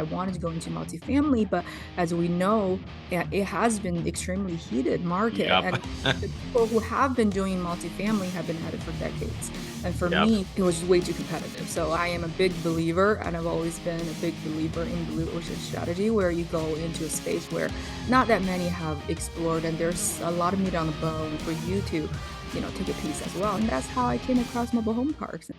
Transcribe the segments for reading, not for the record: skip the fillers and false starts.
I wanted to go into multifamily, but as we know, it has been extremely heated market, Yep. and the people who have been doing multifamily have been at it for decades. And for Yep. me, it was just way too competitive. So I am a big believer, and I've always been a big believer in blue ocean strategy, where you go into a space where not that many have explored, and there's a lot of meat on the bone for you to, take a piece as well. And that's how I came across mobile home parks.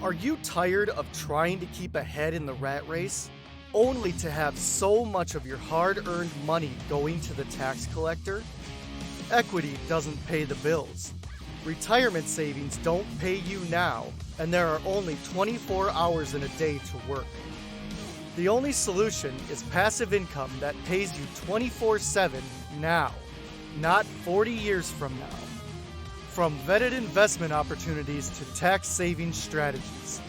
Are you tired of trying to keep ahead in the rat race, only to have so much of your hard-earned money going to the tax collector? Equity doesn't pay the bills. Retirement savings don't pay you now, and there are only 24 hours in a day to work. The only solution is passive income that pays you 24/7 now, not 40 years from now. From vetted investment opportunities to tax saving strategies,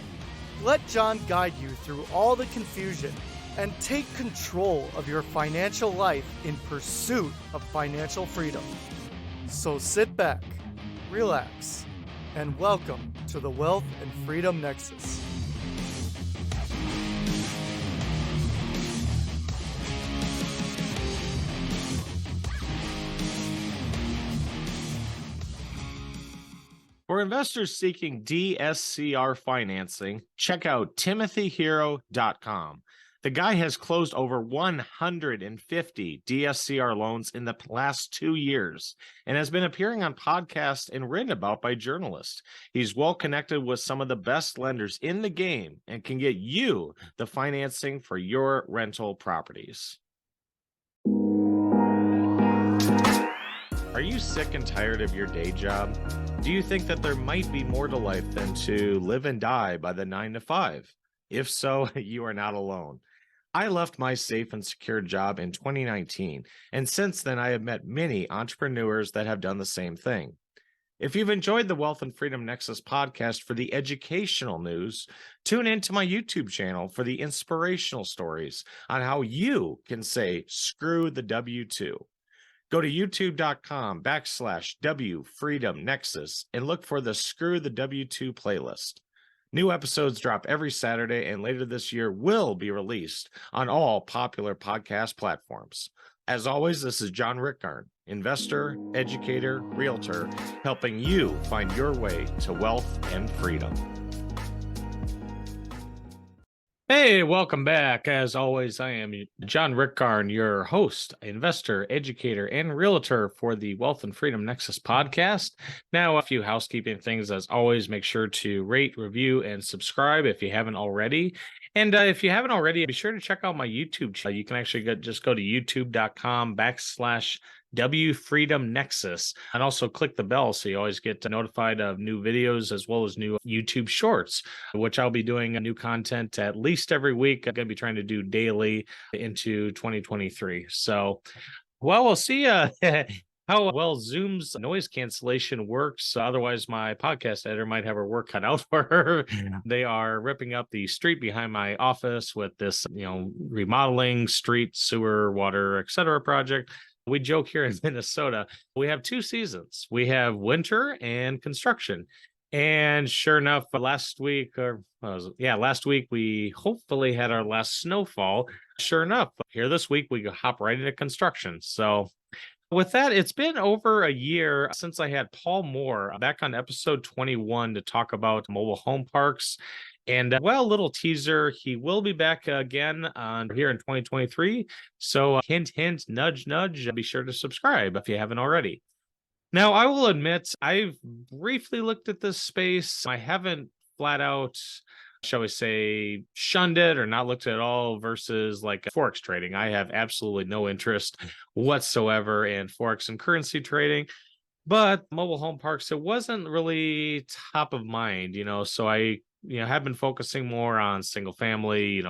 let John guide you through all the confusion and take control of your financial life in pursuit of financial freedom. So sit back, relax, and welcome to the Wealth and Freedom Nexus. For investors seeking DSCR financing, check out timothyhero.com. The guy has closed over 150 DSCR loans in the last 2 years and has been appearing on podcasts and written about by journalists. He's well connected with some of the best lenders in the game and can get you the financing for your rental properties. Are you sick and tired of your day job? Do you think that there might be more to life than to live and die by the 9 to 5? If so, you are not alone. I left my safe and secure job in 2019, and since then I have met many entrepreneurs that have done the same thing. If you've enjoyed the Wealth and Freedom Nexus podcast for the educational news, tune into my YouTube channel for the inspirational stories on how you can say, screw the W-2. Go to youtube.com/W Freedom Nexus and look for the Screw the W-2 playlist. New episodes drop every Saturday, and later this year will be released on all popular podcast platforms. As always, this is John Rickgarn, investor, educator, realtor, helping you find your way to wealth and freedom. Hey, welcome back. As always, I am John Rickgarn, your host, investor, educator, and realtor for the Wealth and Freedom Nexus podcast. Now, a few housekeeping things. As always, make sure to rate, review, and subscribe if you haven't already. And if you haven't already, be sure to check out my YouTube channel. You can actually just go to youtube.com/W Freedom Nexus and also click the bell so you always get notified of new videos as well as new YouTube shorts, which I'll be doing new content at least every week. I'm going to be trying to do daily into 2023. So, well, we'll see how well Zoom's noise cancellation works. Otherwise, my podcast editor might have her work cut out for her. Yeah. They are ripping up the street behind my office with this, remodeling street, sewer, water, etc. project. We joke here in Minnesota, we have two seasons. We have winter and construction. And sure enough, last week, we hopefully had our last snowfall. Sure enough, here this week, we hop right into construction. So with that, it's been over a year since I had Paul Moore back on episode 21 to talk about mobile home parks. And a little teaser, he will be back again here in 2023. So hint, hint, nudge, nudge, be sure to subscribe if you haven't already. Now, I will admit, I've briefly looked at this space. I haven't flat out, shall we say, shunned it or not looked at it all versus like Forex trading. I have absolutely no interest whatsoever in Forex and currency trading. But mobile home parks, it wasn't really top of mind, so I have been focusing more on single family,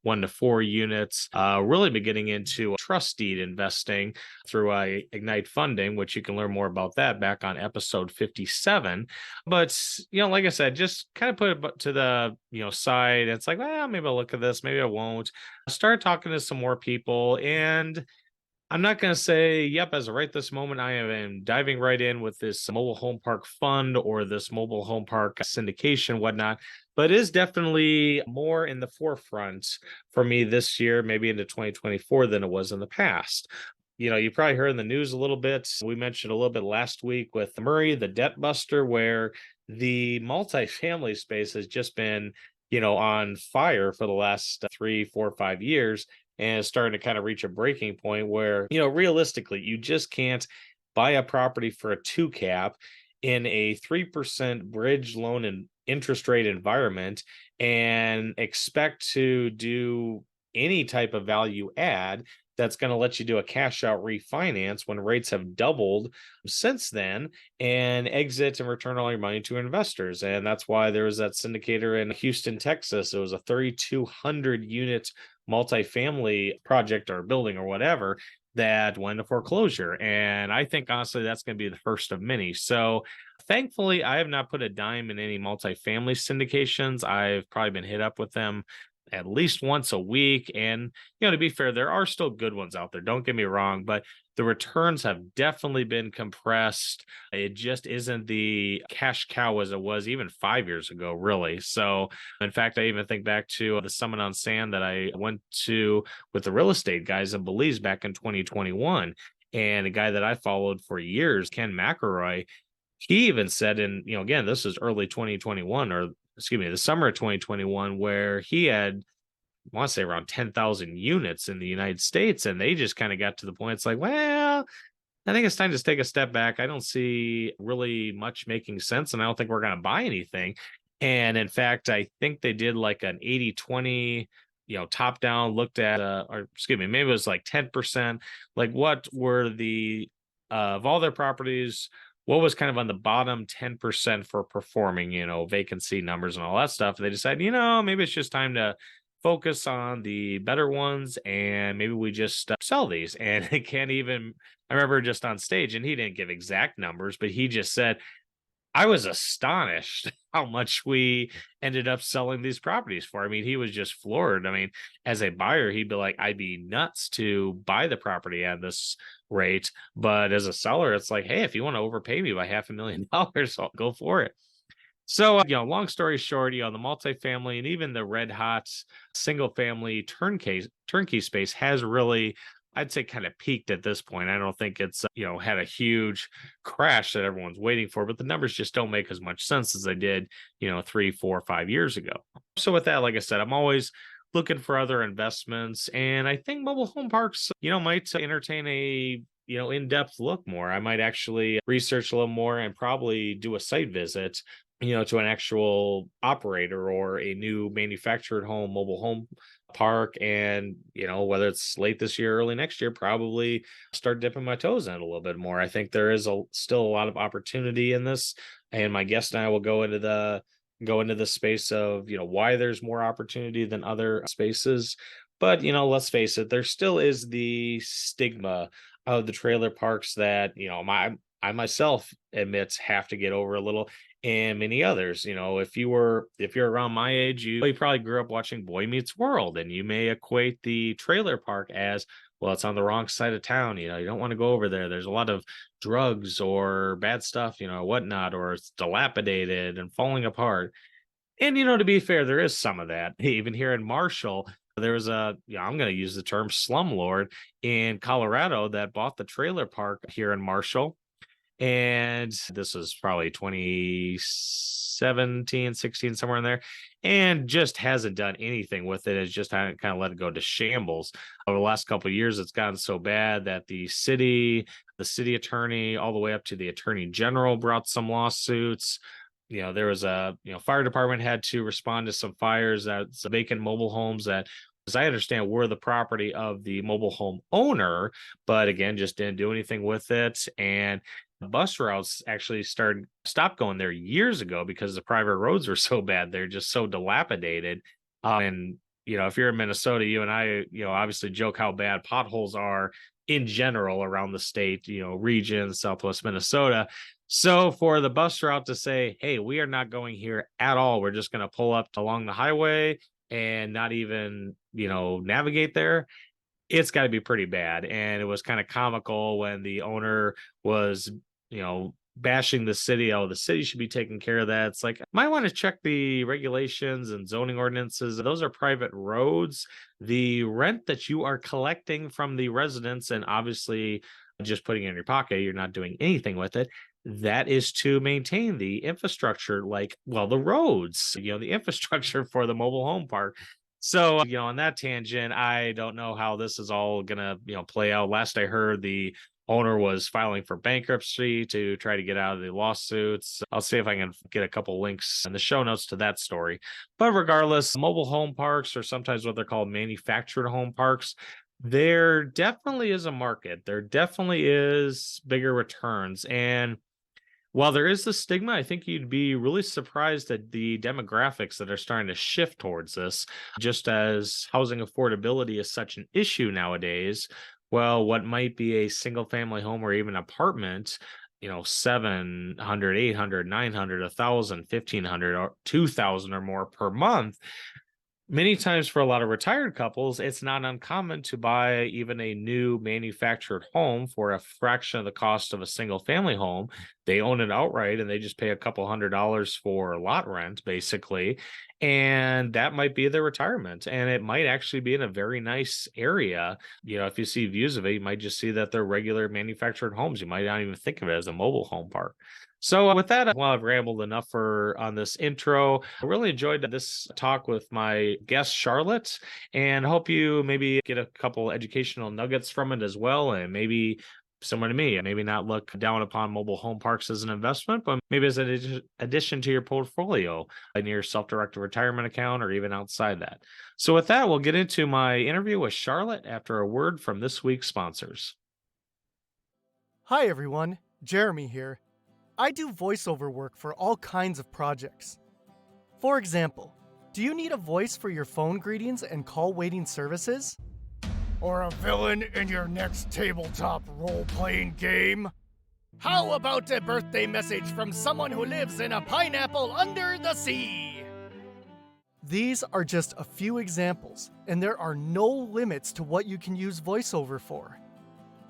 1 to 4 units, really been getting into trust deed investing through Ignite Funding, which you can learn more about that back on episode 57. But, like I said, just kind of put it to the, side. It's like, well, maybe I'll look at this. Maybe I won't. I started talking to some more people, and I'm not going to say, yep, as of right this moment, I am diving right in with this mobile home park fund or this mobile home park syndication, whatnot, but it is definitely more in the forefront for me this year, maybe into 2024 than it was in the past. You probably heard in the news a little bit. We mentioned a little bit last week with Murray, the debt buster, where the multifamily space has just been, on fire for the last 3, 4, 5 years, and it's starting to kind of reach a breaking point where, realistically, you just can't buy a property for a two cap in a 3% bridge loan and interest rate environment and expect to do any type of value add that's going to let you do a cash out refinance when rates have doubled since then and exit and return all your money to investors. And that's why there was that syndicator in Houston, Texas. It was a 3,200 unit multifamily project or building or whatever that went into foreclosure. And I think honestly that's going to be the first of many. So thankfully, I have not put a dime in any multifamily syndications. I've probably been hit up with them at least once a week. And, to be fair, there are still good ones out there. Don't get me wrong, but the returns have definitely been compressed. It just isn't the cash cow as it was even 5 years ago, really. So, in fact, I even think back to the Summit on Sand that I went to with the real estate guys in Belize back in 2021. And a guy that I followed for years, Ken McElroy, he even said again, this is early 2021, or excuse me, the summer of 2021, where he had, I want to say around 10,000 units in the United States. And they just kind of got to the point. It's like, well, I think it's time to take a step back. I don't see really much making sense. And I don't think we're going to buy anything. And in fact, I think they did like an 80-20, top down, looked at, or excuse me, maybe it was like 10%. Like what were of all their properties, what was kind of on the bottom 10% for performing, vacancy numbers and all that stuff. They decided, maybe it's just time to focus on the better ones and maybe we just sell these. And it can't even, I remember just on stage, and he didn't give exact numbers, but he just said, I was astonished how much we ended up selling these properties for. I mean, he was just floored. I mean, as a buyer, he'd be like, I'd be nuts to buy the property at this rate. But as a seller, it's like, hey, if you want to overpay me by $500,000, I'll go for it. So, long story short, the multifamily and even the red hot single family turnkey space has really, I'd say, kind of peaked at this point. I don't think it's, had a huge crash that everyone's waiting for, but the numbers just don't make as much sense as they did, 3, 4, 5 years ago. So with that, like I said, I'm always looking for other investments. And I think mobile home parks, might entertain a, in-depth look more. I might actually research a little more and probably do a site visit, to an actual operator or a new manufactured home, mobile home park. And, whether it's late this year, early next year, probably start dipping my toes in it a little bit more. I think there is still a lot of opportunity in this. And my guest and I will go into the space of, why there's more opportunity than other spaces. But, let's face it, there still is the stigma of the trailer parks that, I myself admit have to get over a little, and many others. If you're around my age, you probably grew up watching Boy Meets World, and you may equate the trailer park as, well, it's on the wrong side of town. You don't want to go over there. There's a lot of drugs or bad stuff, whatnot, or it's dilapidated and falling apart. And, to be fair, there is some of that. Even here in Marshall, there was I'm going to use the term slumlord in Colorado that bought the trailer park here in Marshall. And this was probably 2017, 16, somewhere in there, and just hasn't done anything with it. It's just kind of let it go to shambles. Over the last couple of years, it's gotten so bad that the city attorney, all the way up to the attorney general, brought some lawsuits. There was fire department had to respond to some fires that vacant mobile homes that, as I understand, were the property of the mobile home owner, but again, just didn't do anything with it. And bus routes actually stopped going there years ago because the private roads were so bad. They're just so dilapidated. And, if you're in Minnesota, you and I, obviously joke how bad potholes are in general around the state, region, Southwest Minnesota. So for the bus route to say, hey, we are not going here at all, we're just going to pull up along the highway and not even, navigate there. it's got to be pretty bad. And it was kind of comical when the owner was, bashing the city. Oh, the city should be taking care of that. It's like, might want to check the regulations and zoning ordinances. Those are private roads. The rent that you are collecting from the residents and obviously just putting it in your pocket, you're not doing anything with it. That is to maintain the infrastructure, like, well, the roads, the infrastructure for the mobile home park. So, on that tangent, I don't know how this is all gonna, play out. Last I heard, the owner was filing for bankruptcy to try to get out of the lawsuits. I'll see if I can get a couple links in the show notes to that story. But regardless, mobile home parks, or sometimes what they're called manufactured home parks, there definitely is a market. There definitely is bigger returns. And while there is the stigma, I think you'd be really surprised at the demographics that are starting to shift towards this. Just as housing affordability is such an issue nowadays, well, what might be a single family home or even apartment, 700, 800, 900, 1,000, 1,500, or 2,000 or more per month. Many times for a lot of retired couples, it's not uncommon to buy even a new manufactured home for a fraction of the cost of a single family home. They own it outright and they just pay a couple $100 for lot rent, basically. And that might be their retirement. And it might actually be in a very nice area. If you see views of it, you might just see that they're regular manufactured homes. You might not even think of it as a mobile home park. So with that, while I've rambled enough on this intro, I really enjoyed this talk with my guest, Charlotte, and hope you maybe get a couple educational nuggets from it as well. And maybe similar to me, maybe not look down upon mobile home parks as an investment, but maybe as an addition to your portfolio in your self-directed retirement account or even outside that. So with that, we'll get into my interview with Charlotte after a word from this week's sponsors. Hi everyone, Jeremy here. I do voiceover work for all kinds of projects. For example, do you need a voice for your phone greetings and call waiting services? Or a villain in your next tabletop role-playing game? How about a birthday message from someone who lives in a pineapple under the sea? These are just a few examples, and there are no limits to what you can use voiceover for.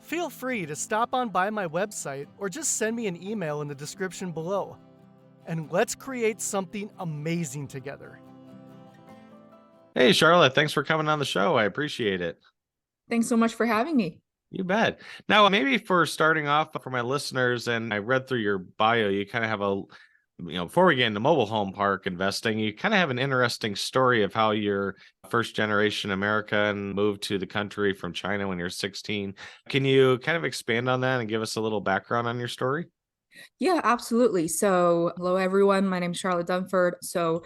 Feel free to stop on by my website or just send me an email in the description below. And let's create something amazing together. Hey, Charlotte, thanks for coming on the show. I appreciate it. Thanks so much for having me. You bet. Now, maybe for starting off for my listeners, and I read through your bio, you kind of have before we get into mobile home park investing, you kind of have an interesting story of how you're first generation American, moved to the country from China when you're 16. Can you kind of expand on that and give us a little background on your story? Yeah, absolutely. So, hello everyone. My name is Charlotte Dunford. So,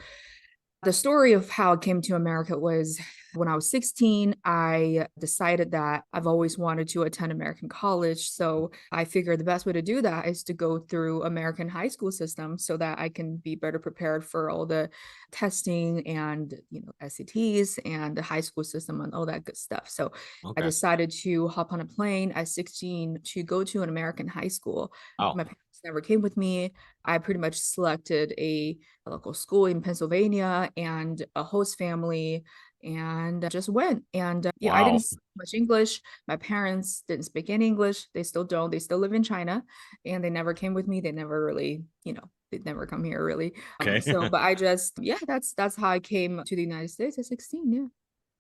the story of how I came to America was when I was 16, I decided that I've always wanted to attend American college. So I figured the best way to do that is to go through American high school system so that I can be better prepared for all the testing and, SATs and the high school system and all that good stuff. So I decided to hop on a plane at 16 to go to an American high school. Oh. My parents never came with me. I pretty much selected a local school in Pennsylvania and a host family and just went. And Wow. I didn't speak much English. My parents didn't speak any English. They still don't. They still live in China and they never came with me. They never really, they'd never come here really. Okay. But I just, that's how I came to the United States at 16. Yeah.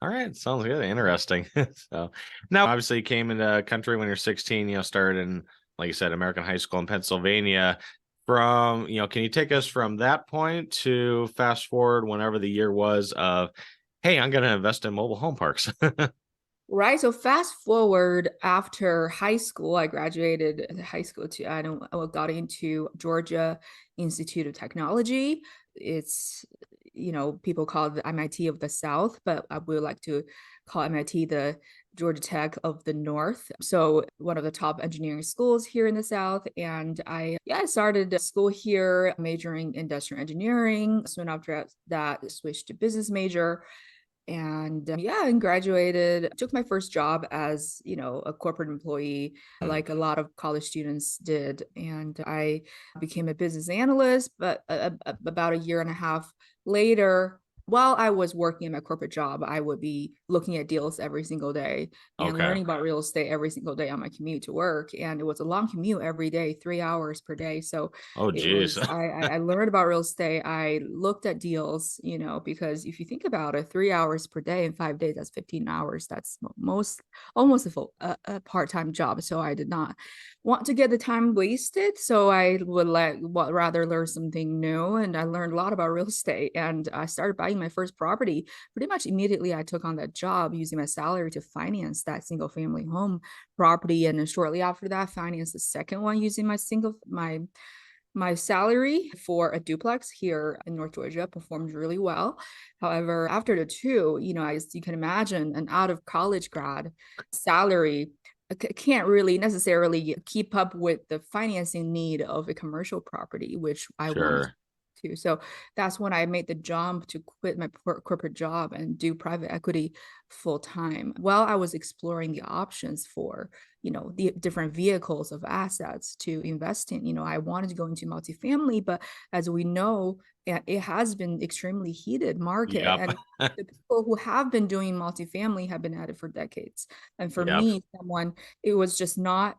All right. Sounds good. Interesting. So now, obviously, you came into the country when you're 16, started in, like you said, American high school in Pennsylvania. Can you take us from that point to fast forward whenever the year was of, hey, I'm going to invest in mobile home parks? Right. So fast forward after high school, I graduated high school I got into Georgia Institute of Technology. It's, people call it the MIT of the South, but I would like to call MIT the Georgia Tech of the North. So one of the top engineering schools here in the South. And I started school here, majoring in industrial engineering. Soon after that, I switched to business major. And and graduated, took my first job as, a corporate employee, like a lot of college students did. And I became a business analyst, but about a year and a half later, While I was working in my corporate job, I would be looking at deals every single day and Okay. learning about real estate every single day on my commute to work. And it was a long commute every day, 3 hours per day. So Oh, it geez. was, I learned about real estate. I looked at deals, because if you think about it, 3 hours per day in 5 days, that's 15 hours. That's almost a full, a part-time job. So I did not want to get the time wasted. So I would rather learn something new. And I learned a lot about real estate, and I started buying my first property pretty much immediately. I took on that job using my salary to finance that single family home property. And then shortly after that, financed the second one using my salary for a duplex here in North Georgia. Performed really well. However, after the two, as you can imagine, an out of college grad salary can't really necessarily keep up with the financing need of a commercial property, which I wanted Sure. to. So that's when I made the jump to quit my corporate job and do private equity full time. While I was exploring the options for, the different vehicles of assets to invest in, I wanted to go into multifamily, but as we know, it has been extremely heated market, Yep. and the people who have been doing multifamily have been at it for decades. And for Yep. me, it was just not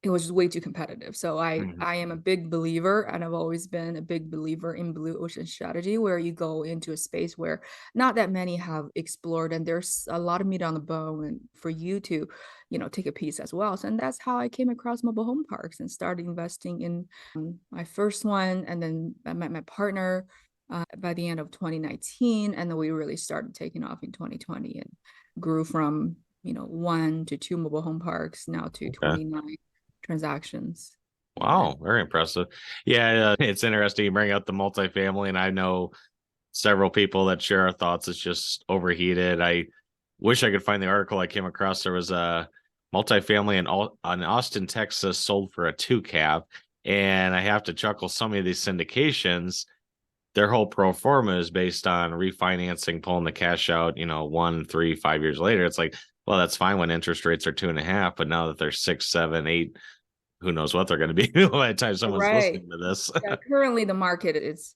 it was just way too competitive. So I Mhm. I am a big believer, and I've always been a big believer in blue ocean strategy, where you go into a space where not that many have explored, and there's a lot of meat on the bone, and for you to, take a piece as well. So, and that's how I came across mobile home parks and started investing in my first one, and then I met my partner by the end of 2019, and then we really started taking off in 2020 and grew from 1 to 2 mobile home parks now to Okay. 29 transactions. And Wow, very impressive. Yeah, it's interesting you bring up the multifamily, and I know several people that share our thoughts. It's just overheated. I wish I could find the article I came across. There was a multifamily in Austin, Texas, sold for a two cap, and I have to chuckle. Some of these syndications, their whole pro forma is based on refinancing, pulling the cash out. 1, 3, 5 years later. It's like, well, that's fine when interest rates are 2.5, but now that they're 6, 7, 8, who knows what they're going to be by the time someone's right. listening to this. Yeah, currently the market is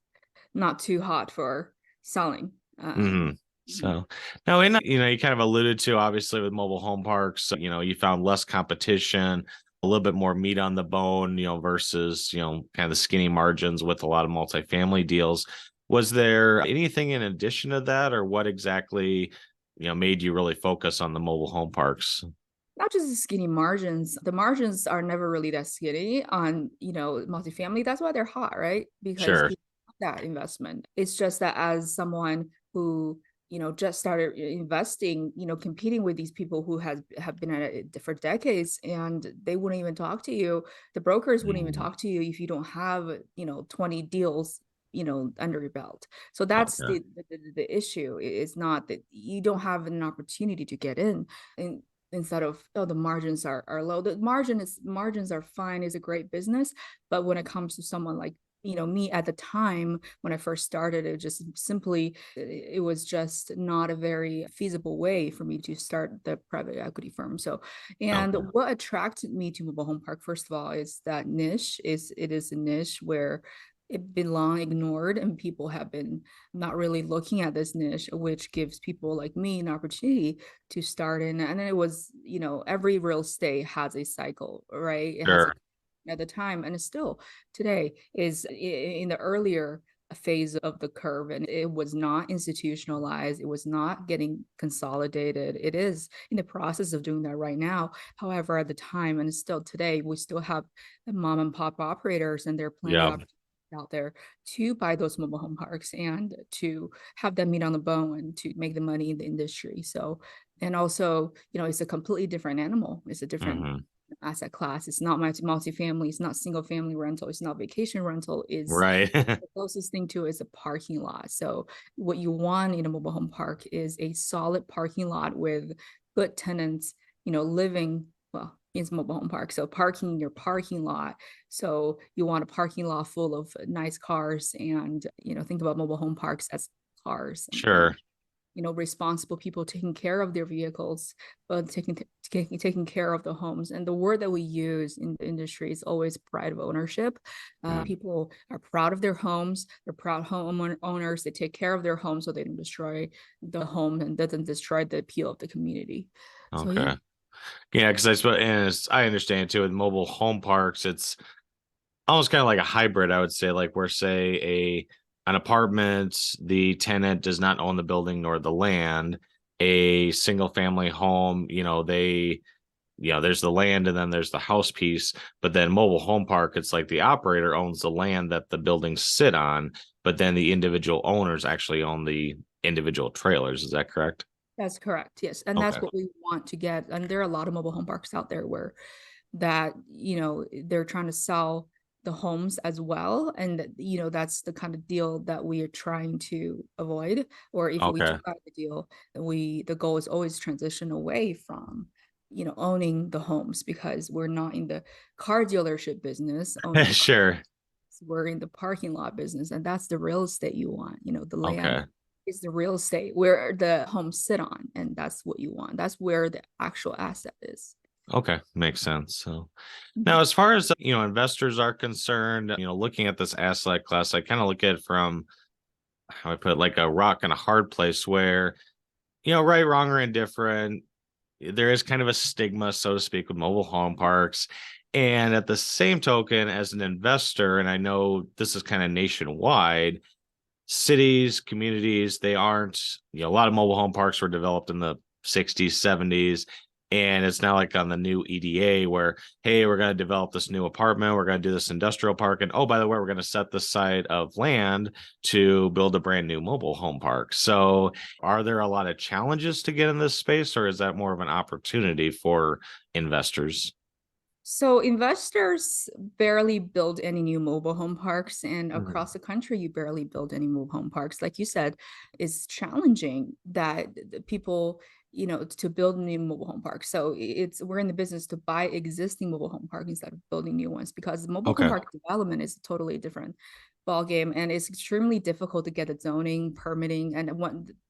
not too hot for selling. hmm Mhm. So now, you kind of alluded to, obviously, with mobile home parks, you found less competition, a little bit more meat on the bone, versus, kind of the skinny margins with a lot of multifamily deals. Was there anything in addition to that, or what exactly, made you really focus on the mobile home parks? Not just the skinny margins. The margins are never really that skinny on, multifamily. That's why they're hot, right? Because Sure. people have that investment. It's just that as someone who, just started investing, competing with these people who have been at it for decades, and they wouldn't even talk to you. The brokers wouldn't even Mm, talk to you if you don't have, 20 deals, under your belt. So that's okay. the issue. It's not that you don't have an opportunity to get in. And instead of, oh, the margins are low. The margins are fine, is a great business, but when it comes to someone like, me at the time when I first started, it was just not a very feasible way for me to start the private equity firm. So, and Okay. what attracted me to mobile home park, first of all, is that it is a niche where it's been long ignored, and people have been not really looking at this niche, which gives people like me an opportunity to start in. And then it was, every real estate has a cycle, right? It has a, Sure. at the time, and it's still today is in the earlier phase of the curve, and it was not institutionalized, it was not getting consolidated. It is in the process of doing that right now. However, at the time, and still today, we still have the mom and pop operators, and there are plenty Yeah. of opportunities out there to buy those mobile home parks and to have them meat on the bone and to make the money in the industry. So, and also, it's a completely different animal. It's a different hmm asset class. It's not multifamily. It's not single family rental. It's not vacation rental. Is Right. the closest thing to is a parking lot. So what you want in a mobile home park is a solid parking lot with good tenants, living well in mobile home park. So parking in your parking lot. So you want a parking lot full of nice cars, and think about mobile home parks as cars. And Sure. responsible people taking care of their vehicles, but taking care of the homes. And the word that we use in the industry is always pride of ownership. People are proud of their homes. They're proud homeowners. They take care of their homes so they don't destroy the home and doesn't destroy the appeal of the community. So yeah. Okay. Yeah, because I suppose, and I understand too with mobile home parks, it's almost kind of like a hybrid, I would say, like where say an apartment, the tenant does not own the building nor the land. A single family home, there's the land and then there's the house piece. But then mobile home park, it's like the operator owns the land that the buildings sit on, but then the individual owners actually own the individual trailers. Is that correct? That's correct. Yes. And Okay. that's what we want to get. And there are a lot of mobile home parks out there where they're trying to sell the homes as well. And, that's the kind of deal that we are trying to avoid. Or if we Okay. took out the deal, the goal is always transition away from, owning the homes, because we're not in the car dealership business owning the cars. Sure. We're in the parking lot business, and that's the real estate you want. The land Okay. is the real estate where the homes sit on, and that's what you want. That's where the actual asset is. Okay. Makes sense. So now, Mhm. as far as, investors are concerned, looking at this asset class, I kind of look at it from how I put it, like a rock and a hard place where, right, wrong, or indifferent, there is kind of a stigma, so to speak, with mobile home parks. And at the same token, as an investor, and I know this is kind of nationwide, cities, communities, they aren't, a lot of mobile home parks were developed in the 60s, 70s. And it's not like on the new EDA where, hey, we're going to develop this new apartment, we're going to do this industrial park. And oh, by the way, we're going to set the side of land to build a brand new mobile home park. So are there a lot of challenges to get in this space, or is that more of an opportunity for investors? So investors barely build any new mobile home parks, and Mhm. across the country, you barely build any mobile home parks. Like you said, it's challenging that the people, to build new mobile home parks. So we're in the business to buy existing mobile home parks instead of building new ones, because the mobile home Okay. park development is a totally different ball game, and it's extremely difficult to get the zoning, permitting, and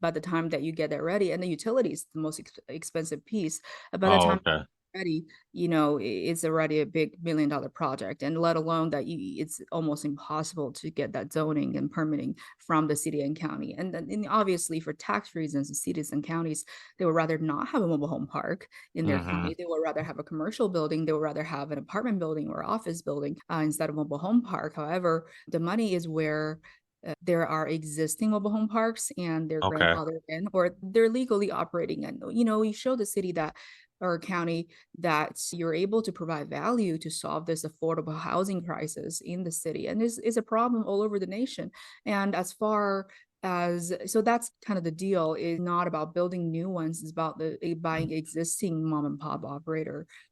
by the time that you get that ready, and the utilities, the most expensive piece. By the Oh, time okay. ready, it's already a big $1 million project, and let alone that it's almost impossible to get that zoning and permitting from the city and county. And then obviously for tax reasons, the cities and counties, they would rather not have a mobile home park in their Hmm. county. They would rather have a commercial building. They would rather have an apartment building or office building instead of mobile home park. However, the money is where there are existing mobile home parks and they're Okay. grandfathered in, or they're legally operating. And you show the city that, or county, that you're able to provide value to solve this affordable housing crisis in the city, and this is a problem all over the nation. And as far as, so that's kind of the deal, is not about building new ones, it's about buying existing mom and pop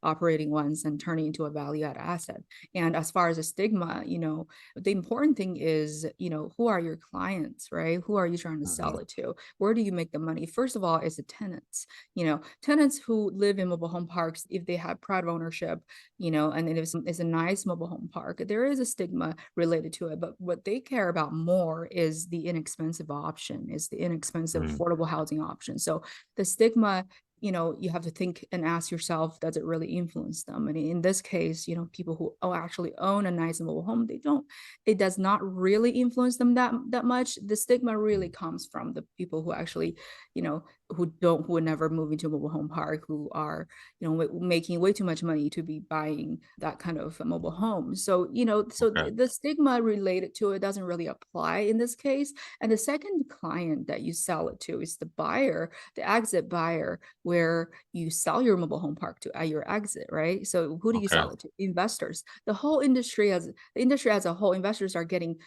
operating ones and turning into a value add asset. And as far as the stigma, the important thing is, who are your clients, right? Who are you trying to Hmm. sell it to? Where do you make the money? First of all, it's the tenants. Tenants who live in mobile home parks, if they have pride of ownership, and it's a nice mobile home park, there is a stigma related to it. But what they care about more is the inexpensive option, is the inexpensive affordable housing option. So the stigma, you have to think and ask yourself, does it really influence them? And in this case, people who actually own a nice mobile home, it does not really influence them that much. The stigma really comes from the people who actually, who would never move into a mobile home park, who are, making way too much money to be buying that kind of mobile home. So, Okay. the stigma related to it doesn't really apply in this case. And the second client that you sell it to is the buyer, the exit buyer, where you sell your mobile home park to at your exit, right? So who do you Okay. sell it to? Investors. The industry as a whole, investors are getting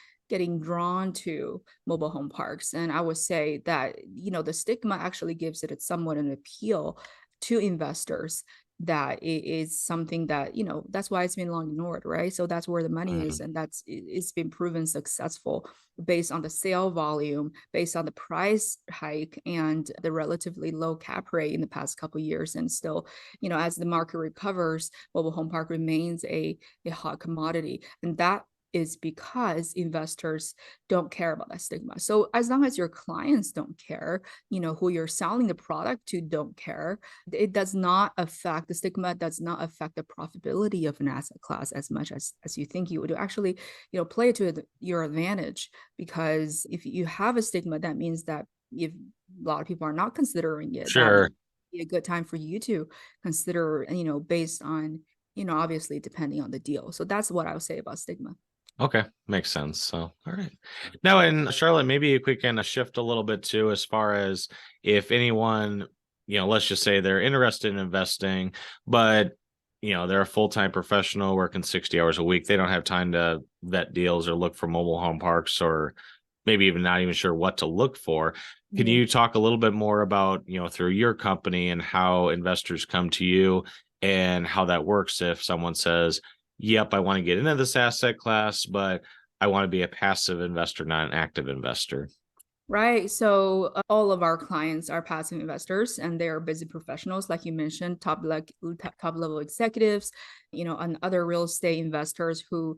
drawn to mobile home parks. And I would say that, the stigma actually gives it somewhat an appeal to investors, that it is something that, that's why it's been long ignored, right? So that's where the money is. Mhm. And it's been proven successful based on the sale volume, based on the price hike and the relatively low cap rate in the past couple of years. And still, as the market recovers, mobile home park remains a hot commodity. And that is because investors don't care about that stigma. So as long as your clients don't care, who you're selling the product to don't care, it does not affect, the stigma does not affect the profitability of an asset class as much as you think you would. Actually, play to your advantage, because if you have a stigma, that means that if a lot of people are not considering it, that Sure. would be a good time for you to consider, based on, obviously depending on the deal. So that's what I would say about stigma. Okay, makes sense. So, all right. Now, in Charlotte, maybe if we can shift a little bit too, as far as if anyone, let's just say they're interested in investing, but they're a full-time professional working 60 hours a week. They don't have time to vet deals or look for mobile home parks, or maybe even not even sure what to look for. Can Mhm. you talk a little bit more about, through your company and how investors come to you and how that works if someone says, yep, I want to get into this asset class, but I want to be a passive investor, not an active investor? Right. So all of our clients are passive investors, and they are busy professionals, like you mentioned, top level executives, and other real estate investors who,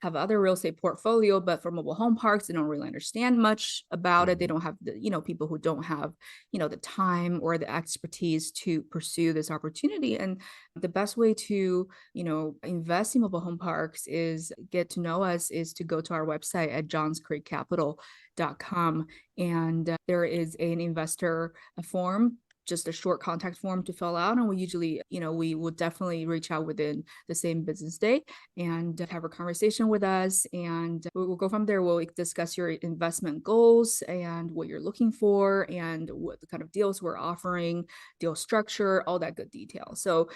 have other real estate portfolio, but for mobile home parks, they don't really understand much about it. They don't have the, people who don't have, the time or the expertise to pursue this opportunity. And the best way to, invest in mobile home parks is get to know us, is to go to our website at johnscreekcapital.com, and there is an investor form, just a short contact form to fill out, and we usually, we will definitely reach out within the same business day and have a conversation with us, and we'll go from there. We'll discuss your investment goals and what you're looking for and what the kind of deals we're offering, deal structure, all that good detail. So,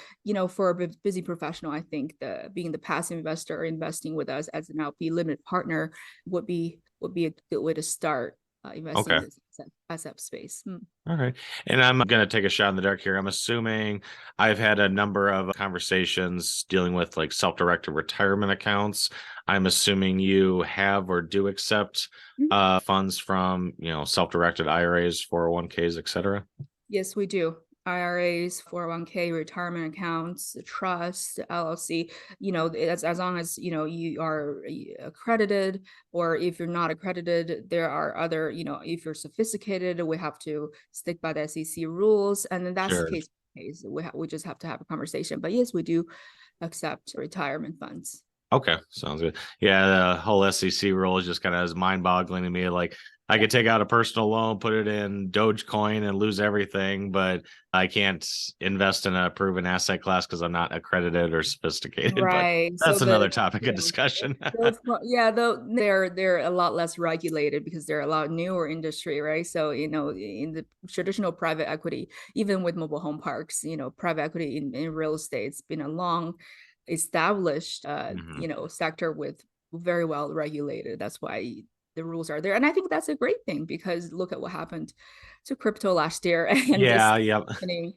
for a busy professional, I think being the passive investor, investing with us as an LP limited partner would be a good way to start investing Okay. in this asset space. All right. And I'm going to take a shot in the dark here. I'm assuming I've had a number of conversations dealing with like self-directed retirement accounts. I'm assuming you have or do accept funds from, self-directed IRAs, 401ks, et cetera. Yes, we do. IRAs, 401k, retirement accounts, trust, LLC, as long as, you are accredited, or if you're not accredited, there are other, if you're sophisticated, we have to stick by the SEC rules. And then that's the Sure. case. We just have to have a conversation. But yes, we do accept retirement funds. Okay, sounds good. Yeah, the whole SEC rule is just kind of as mind-boggling to me. Like, I could take out a personal loan, put it in Dogecoin, and lose everything, but I can't invest in a proven asset class because I'm not accredited or sophisticated. But Right. So that's another topic of discussion. though they're a lot less regulated because they're a lot newer industry, right? So, in the traditional private equity, even with mobile home parks, private equity in real estate, it's been a long established sector with very well regulated. That's why the rules are there. And I think that's a great thing, because look at what happened to crypto last year and this Yeah, yep. happening,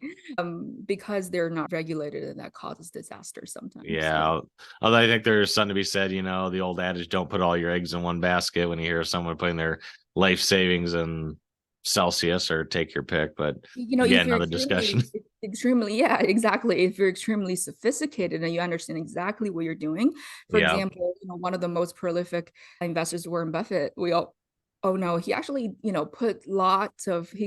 because they're not regulated, and that causes disaster sometimes. Yeah. Although I think there's something to be said, the old adage, don't put all your eggs in one basket when you hear someone putting their life savings in Celsius, or take your pick. But If again, you're another discussion. extremely, yeah, exactly. If you're extremely sophisticated and you understand exactly what you're doing, for Yeah. example, one of the most prolific investors, Warren Buffett, oh no, he actually, he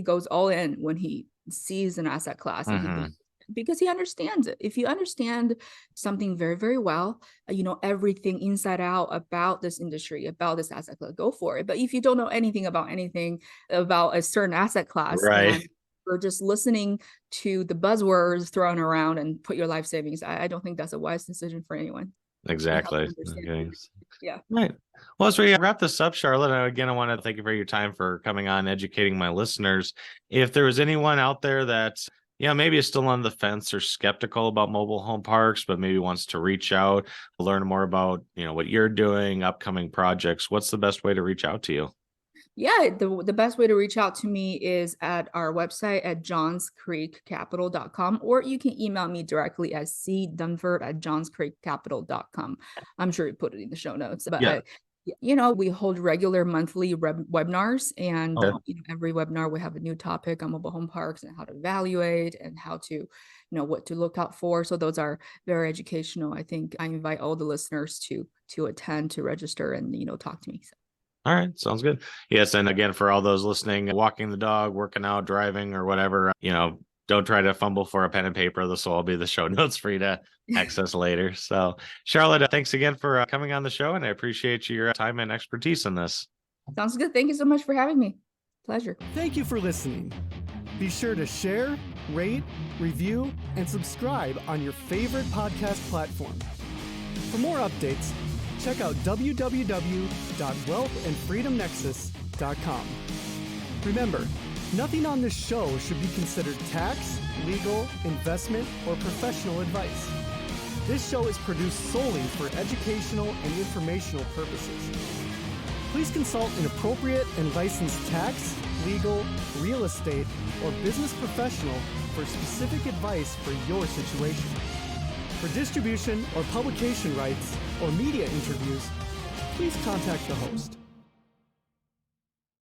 goes all in when he sees an asset class, and Hmm. because he understands it. If you understand something very, very well, everything inside out about this industry, about this asset class, go for it. But if you don't know anything about a certain asset class, Right. and you're just listening to the buzzwords thrown around and put your life savings, I don't think that's a wise decision for anyone. You have to Exactly. understand. Okay. Yeah. Right. Well, as we wrap this up, Charlotte, again, I want to thank you for your time, for coming on, educating my listeners. If there was anyone out there that, maybe is still on the fence or skeptical about mobile home parks, but maybe wants to reach out, learn more about, what you're doing, upcoming projects, what's the best way to reach out to you? Yeah, the best way to reach out to me is at our website at johnscreekcapital.com, or you can email me directly at cdunford@johnscreekcapital.com. I'm sure you put it in the show notes, but Yeah. We hold regular monthly webinars, and Okay. every webinar we have a new topic on mobile home parks and how to evaluate and how to, what to look out for. So those are very educational. I think I invite all the listeners to attend, to register, and talk to me. So. All right, sounds good. Yes, and again, for all those listening, walking the dog, working out, driving, or whatever, don't try to fumble for a pen and paper. This will all be the show notes for you to access later. So, Charlotte, thanks again for coming on the show, and I appreciate your time and expertise in this. Sounds good. Thank you so much for having me. Pleasure. Thank you for listening. Be sure to share, rate, review, and subscribe on your favorite podcast platform. For more updates, check out www.wealthandfreedomnexus.com. Remember, nothing on this show should be considered tax, legal, investment, or professional advice. This show is produced solely for educational and informational purposes. Please consult an appropriate and licensed tax, legal, real estate, or business professional for specific advice for your situation. For distribution or publication rights or media interviews, please contact the host.